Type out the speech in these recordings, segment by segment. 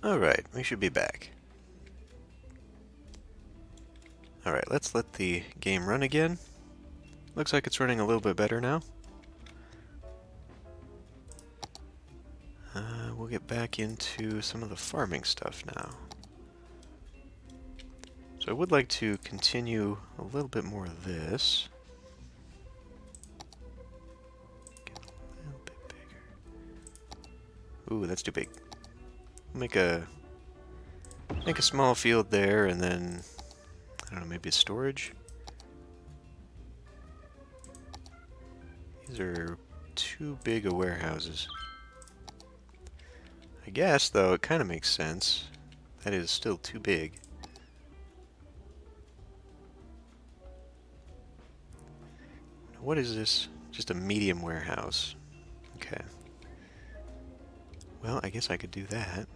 Alright, we should be back. Alright, let's let the game run again. Looks like it's running a little bit better now. We'll get back into some of the farming stuff now. So I would like to continue a little bit more of this. Get a little bit bigger. Ooh, that's too big. Make a small field there, and then I don't know, maybe a storage. These are too big of warehouses. I guess, though, it kind of makes sense. That is still too big. What is this? Just a medium warehouse. Okay. Well, I guess I could do that.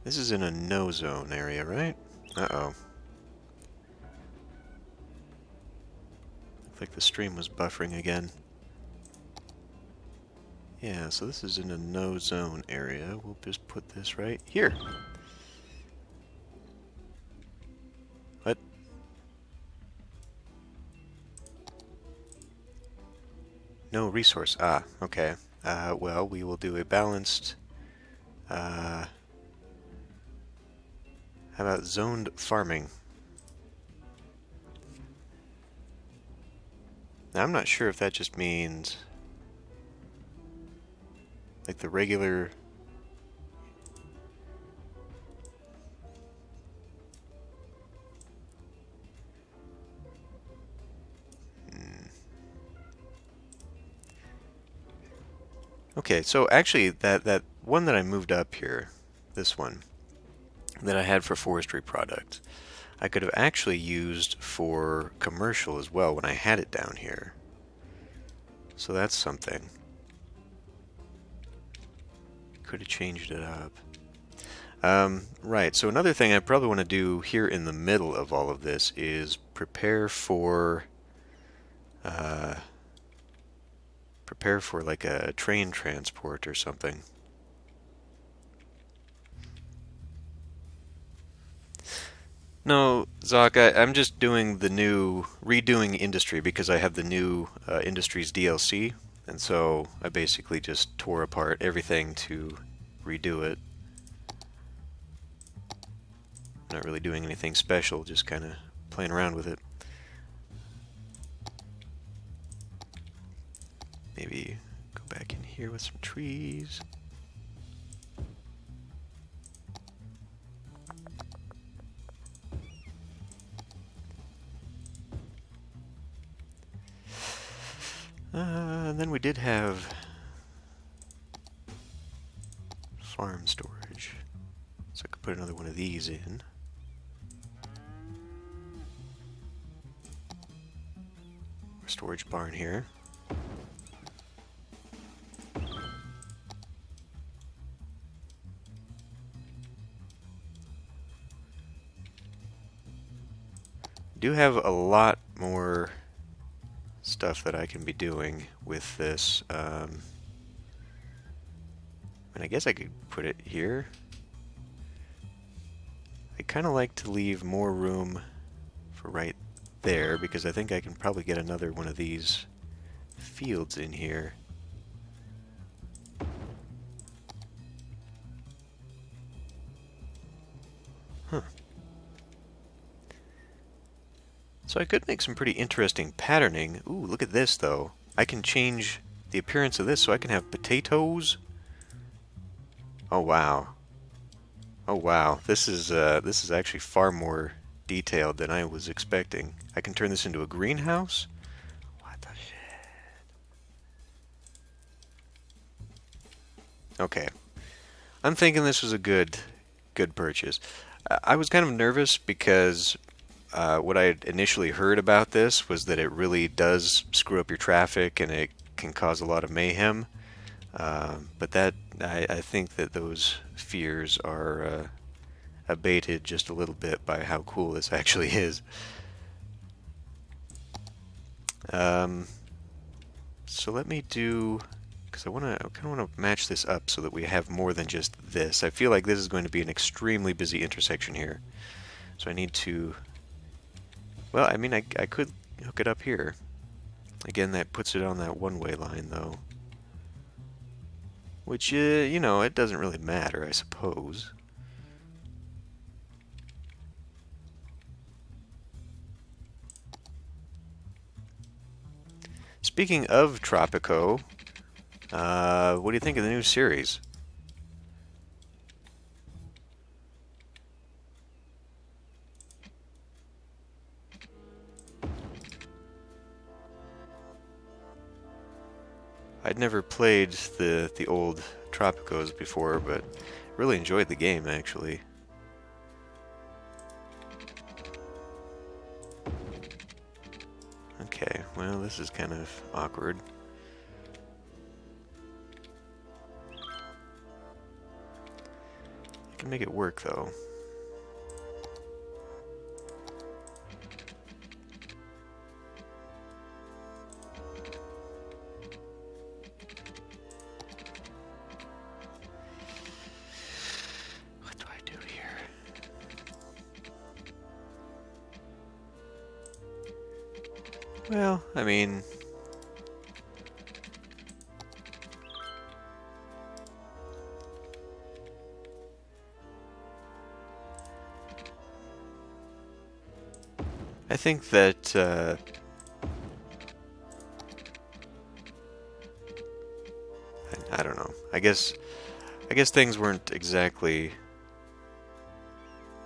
This is in a no zone area, right? Uh-oh. Looks like the stream was buffering again. Yeah, so this is in a no zone area. We'll just put this right here. What? No resource. Ah, okay. Well, we will do a balanced... how about zoned farming? Now, I'm not sure if that just means like the regular Okay, so actually that one that I moved up here, this one that I had for forestry products, I could have actually used for commercial as well when I had it down here. So that's something. Could have changed it up. Right, so another thing I probably want to do here in the middle of all of this is prepare for like a train transport or something. No, Zoc, I'm just doing the new, redoing Industry because I have the new Industries DLC, and so I basically just tore apart everything to redo it. Not really doing anything special, just kind of playing around with it. Maybe go back in here with some trees. And then we did have farm storage, so I could put another one of these in. Storage barn here. Do have a lot more stuff that I can be doing with this. And I guess I could put it here. I kind of like to leave more room for right there because I think I can probably get another one of these fields in here. Huh. So I could make some pretty interesting patterning. Ooh, look at this though. I can change the appearance of this so I can have potatoes. Oh wow. Oh wow. This is actually far more detailed than I was expecting. I can turn this into a greenhouse? What the shit? Okay. I'm thinking this was a good purchase. I was kind of nervous because what I had initially heard about this was that it really does screw up your traffic and it can cause a lot of mayhem. But that I think that those fears are abated just a little bit by how cool this actually is. So let me do, because I kind of want to match this up so that we have more than just this. I feel like this is going to be an extremely busy intersection here. So I need to, well, I mean, I could hook it up here. Again, that puts it on that one-way line, though. Which, you know, it doesn't really matter, I suppose. Speaking of Tropico, what do you think of the new series? I'd never played the old Tropicos before, but really enjoyed the game, actually. Okay, well, this is kind of awkward. I can make it work, though. What do I do here? Well, I mean, I think that I don't know. I guess things weren't exactly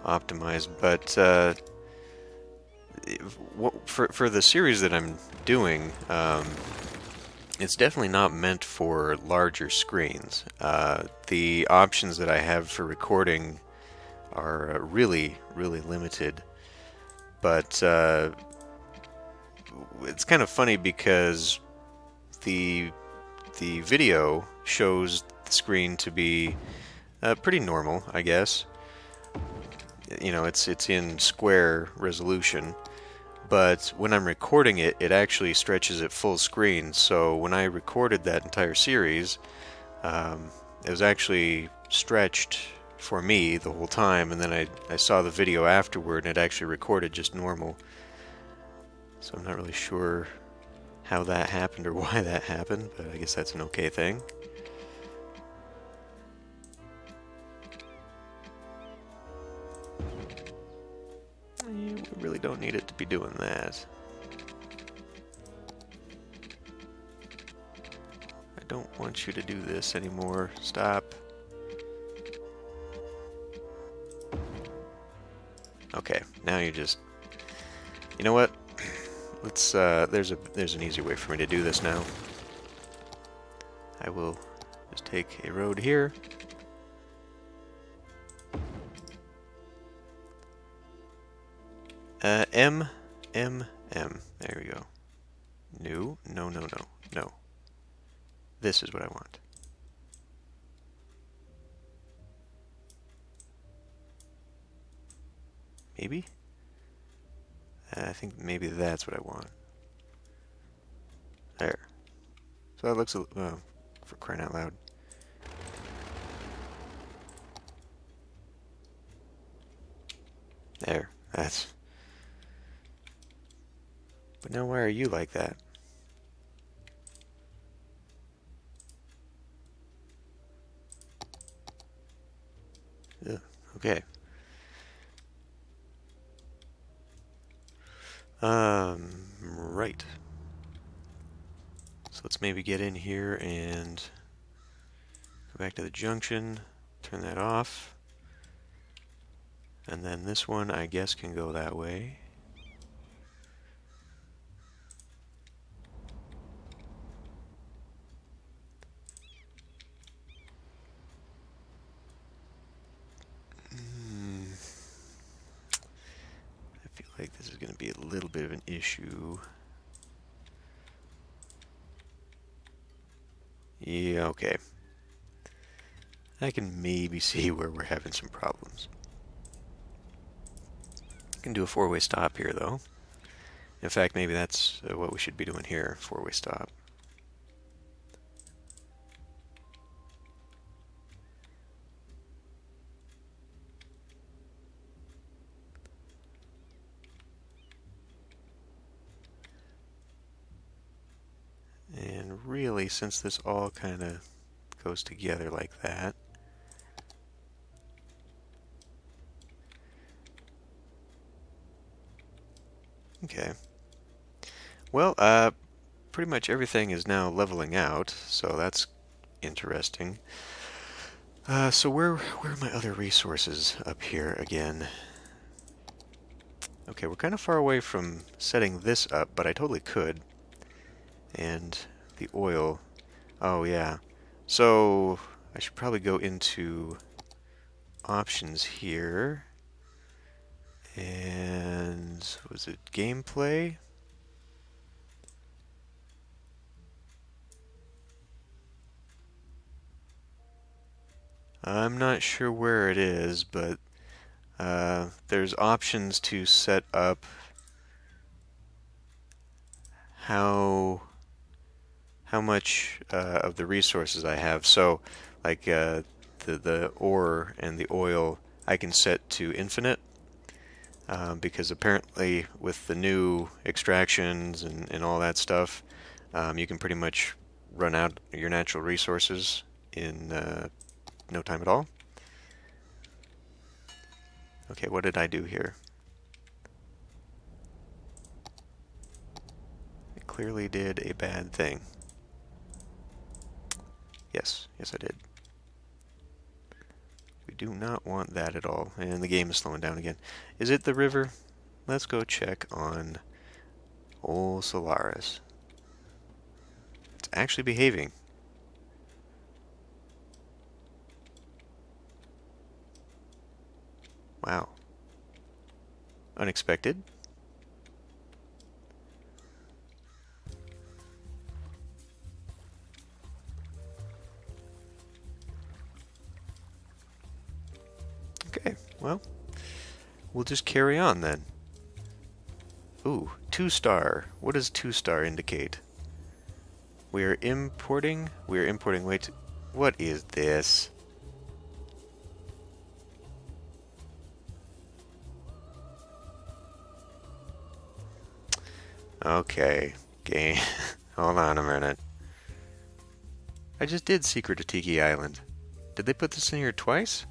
optimized, but for the series that I'm doing, it's definitely not meant for larger screens. The options that I have for recording are really, really limited. But it's kind of funny because the video shows the screen to be pretty normal, I guess. You know, it's in square resolution, but when I'm recording it, it actually stretches it full screen. So when I recorded that entire series, it was actually stretched for me the whole time, and then I saw the video afterward, and it actually recorded just normal. So I'm not really sure how that happened or why that happened, but I guess that's an okay thing. We really don't need it to be doing that. I don't want you to do this anymore. Stop. Okay, now you just... You know what? Let's, there's an easier way for me to do this now. I will just take a road here. M. There we go. No. This is what I want. Maybe? I think maybe that's what I want. There. So that looks, oh, for crying out loud. There. That's... But now why are you like that? Ugh, okay. Right. So let's maybe get in here and go back to the junction, turn that off. And then this one, I guess, can go that way. I feel like this is going to be a little bit of an issue. Yeah, okay. I can maybe see where we're having some problems. I can do a four-way stop here, though. In fact, maybe that's what we should be doing here, four-way stop. apparently, since this all kind of goes together like that, okay. Well, pretty much everything is now leveling out, so that's interesting. So where are my other resources up here again? Okay, we're kind of far away from setting this up, but I totally could. And the oil. Oh, yeah. So I should probably go into options here. And was it gameplay? I'm not sure where it is, but there's options to set up how much of the resources I have. So, like the ore and the oil, I can set to infinite because apparently with the new extractions and all that stuff, you can pretty much run out your natural resources in no time at all. Okay, what did I do here? I clearly did a bad thing. Yes, I did. We do not want that at all. And the game is slowing down again. Is it the river? Let's go check on old Solaris. It's actually behaving. Wow. Unexpected. Okay, well, we'll just carry on then. Ooh, 2-star. What does 2-star indicate? We are importing. Wait, what is this? Okay, game. Hold on a minute. I just did Secret of Tiki Island. Did they put this in here twice?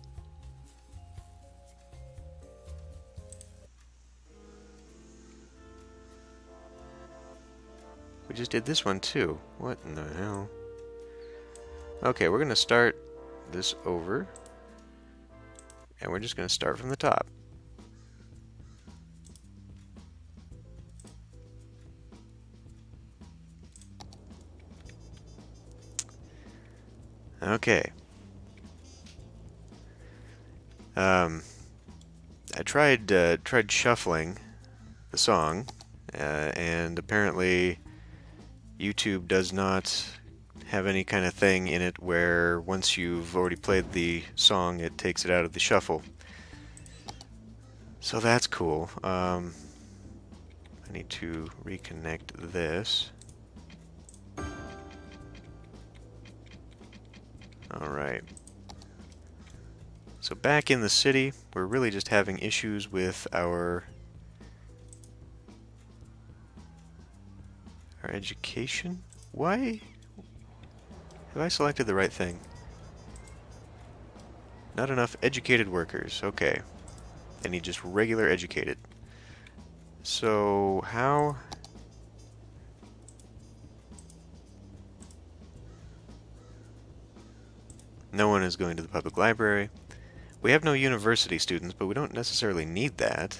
We just did this one too. What in the hell? Okay, we're gonna start this over. And we're just gonna start from the top. Okay. I tried shuffling the song, and apparently YouTube does not have any kind of thing in it where once you've already played the song, it takes it out of the shuffle. So that's cool. I need to reconnect this. Alright. So back in the city, we're really just having issues with our education? Why? Have I selected the right thing? Not enough educated workers. Okay. I need just regular educated. So, how? No one is going to the public library. We have no university students, but we don't necessarily need that.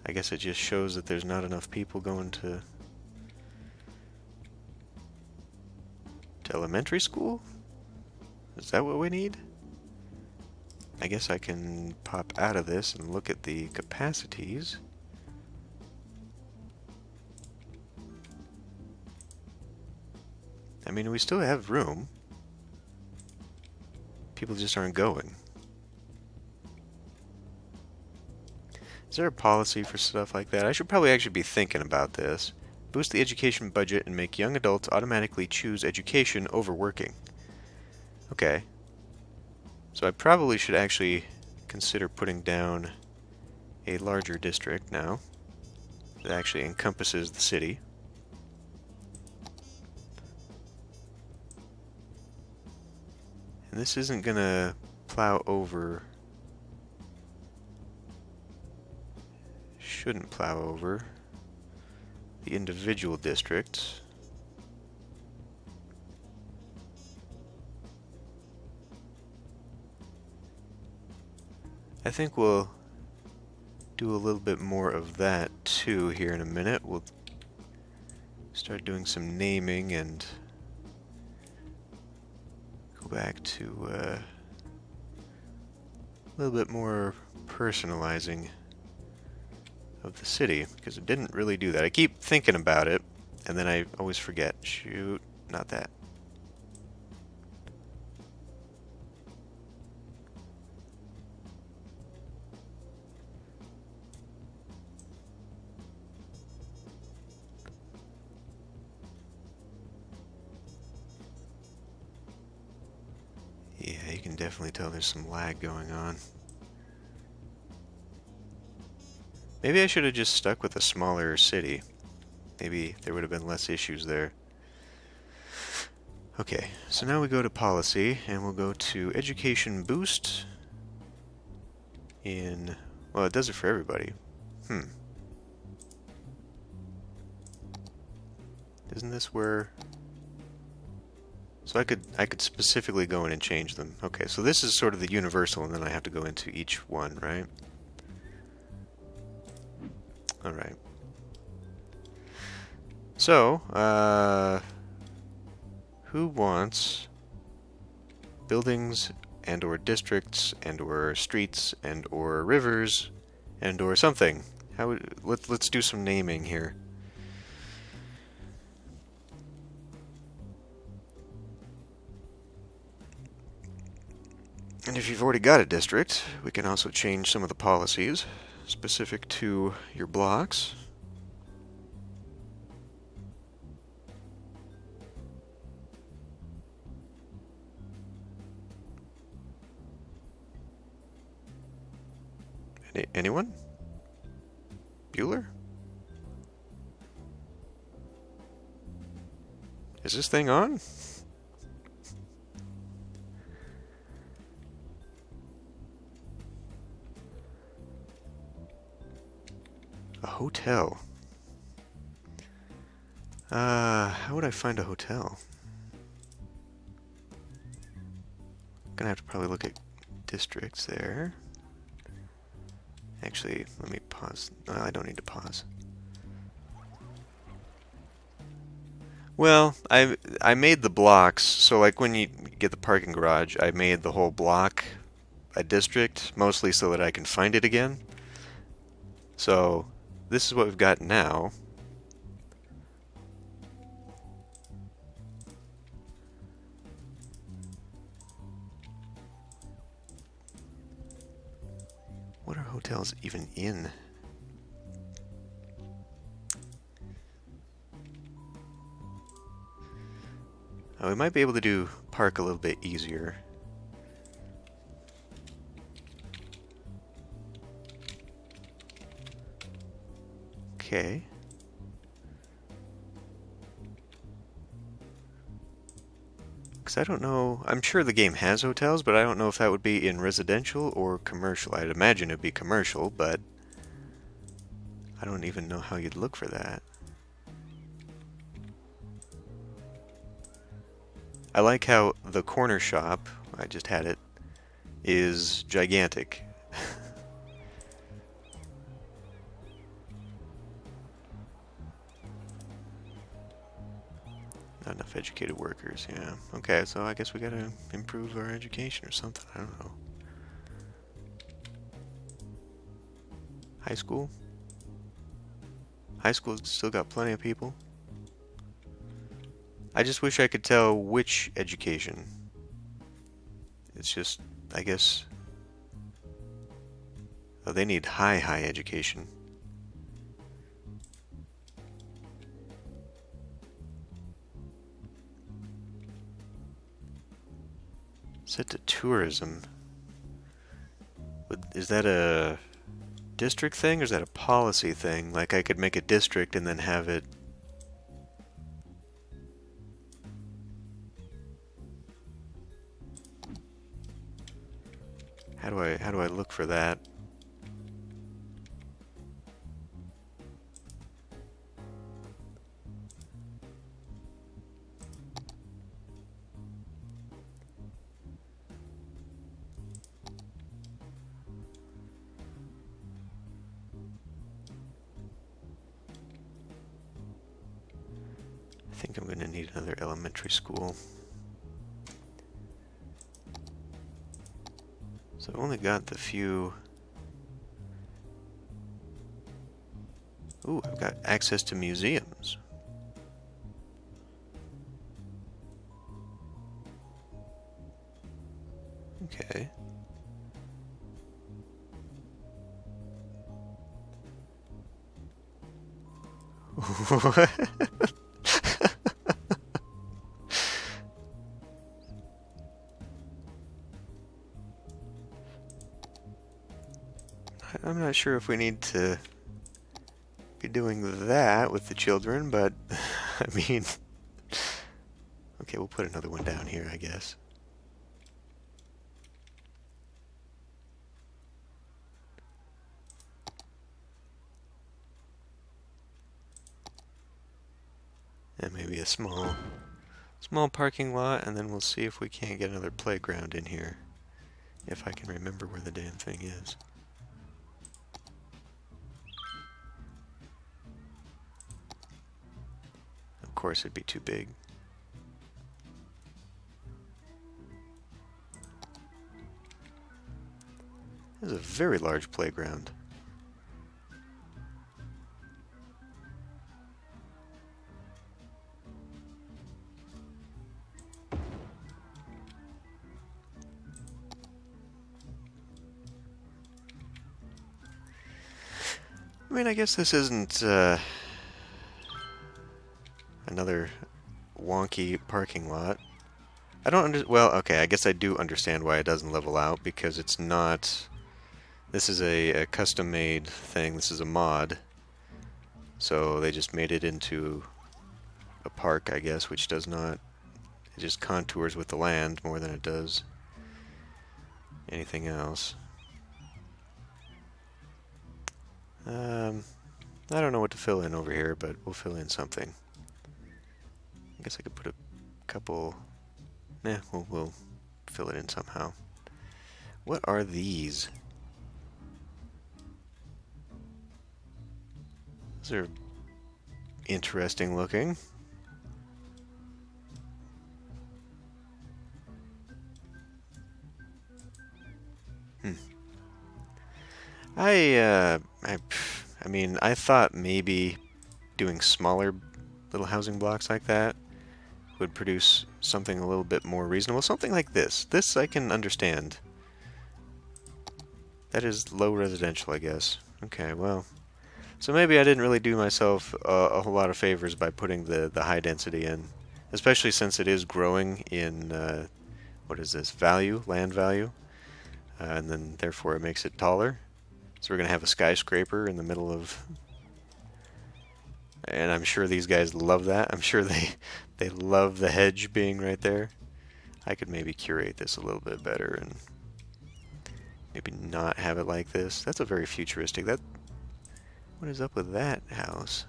I guess it just shows that there's not enough people going to elementary school? Is that what we need? I guess I can pop out of this and look at the capacities. I mean, we still have room. People just aren't going. Is there a policy for stuff like that? I should probably actually be thinking about this. Boost the education budget and make young adults automatically choose education over working. Okay. So I probably should actually consider putting down a larger district now that actually encompasses the city. And this isn't gonna plow over, shouldn't plow over the individual districts. I think we'll do a little bit more of that too here in a minute. We'll start doing some naming and go back to a little bit more personalizing of the city, because it didn't really do that. I keep thinking about it, and then I always forget. Shoot, not that. Yeah, you can definitely tell there's some lag going on. Maybe I should have just stuck with a smaller city. Maybe there would have been less issues there. Okay, so now we go to policy, and we'll go to education boost in, well, it does it for everybody. Isn't this where, so I could specifically go in and change them. Okay, so this is sort of the universal, and then I have to go into each one, right? Alright. So, who wants buildings and or districts and or streets and or rivers and or something? Let's do some naming here. And if you've already got a district, we can also change some of the policies specific to your blocks. Anyone? Bueller? Is this thing on? A hotel. How would I find a hotel? I'm gonna have to probably look at districts there. Actually, let me pause. No, I don't need to pause. Well, I made the blocks, so like when you get the parking garage, I made the whole block a district, mostly so that I can find it again. So, this is what we've got now. What are hotels even in? Oh, we might be able to do park a little bit easier. Okay. Because I don't know, I'm sure the game has hotels, but I don't know if that would be in residential or commercial. I'd imagine it'd be commercial, but I don't even know how you'd look for that. I like how the corner shop, I just had it, is gigantic. Not enough educated workers, yeah. Okay, so I guess we gotta improve our education or something, I don't know. High school? High school's still got plenty of people. I just wish I could tell which education. It's just, I guess... Oh, they need high education. Set to tourism. Is that a district thing, or is that a policy thing? Like I could make a district and then have it... How do I look for that? I think I'm going to need another elementary school. So I've only got the few... Ooh, I've got access to museums. Okay. I'm not sure if we need to be doing that with the children, but I mean, okay, we'll put another one down here, I guess. And maybe a small parking lot, and then we'll see if we can't get another playground in here, if I can remember where the damn thing is. Of course, it'd be too big. This is a very large playground. I mean, I guess this isn't another wonky parking lot. I don't well, okay, I guess I do understand why it doesn't level out, because it's not... This is a custom-made thing. This is a mod. So they just made it into a park, I guess, which does not... It just contours with the land more than it does anything else. I don't know what to fill in over here, but we'll fill in something. I guess I could put a couple... Nah, we'll fill it in somehow. What are these? Those are interesting looking. I mean, I thought maybe doing smaller little housing blocks like that would produce something a little bit more reasonable. Something like this. This I can understand. That is low residential, I guess. Okay, well. So maybe I didn't really do myself a whole lot of favors by putting the high density in. Especially since it is growing in, what is this, value, land value. And then therefore it makes it taller. So we're going to have a skyscraper in the middle of... And I'm sure these guys love that. I'm sure they love the hedge being right there. I could maybe curate this a little bit better and maybe not have it like this. That's a very futuristic... What is up with that house?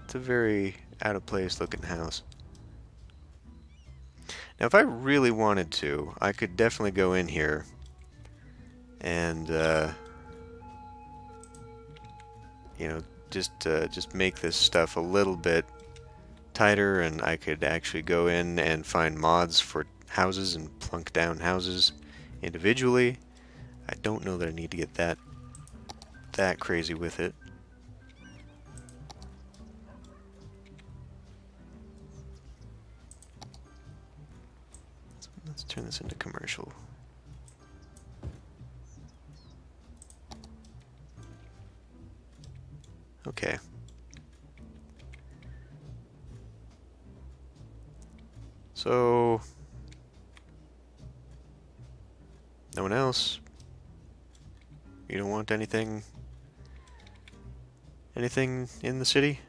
It's a very out-of-place looking house. Now, if I really wanted to, I could definitely go in here and, you know, just make this stuff a little bit tighter, and I could actually go in and find mods for houses and plunk down houses individually. I don't know that I need to get that crazy with it. Let's turn this into commercial. Okay. So, no one else. You don't want anything in the city?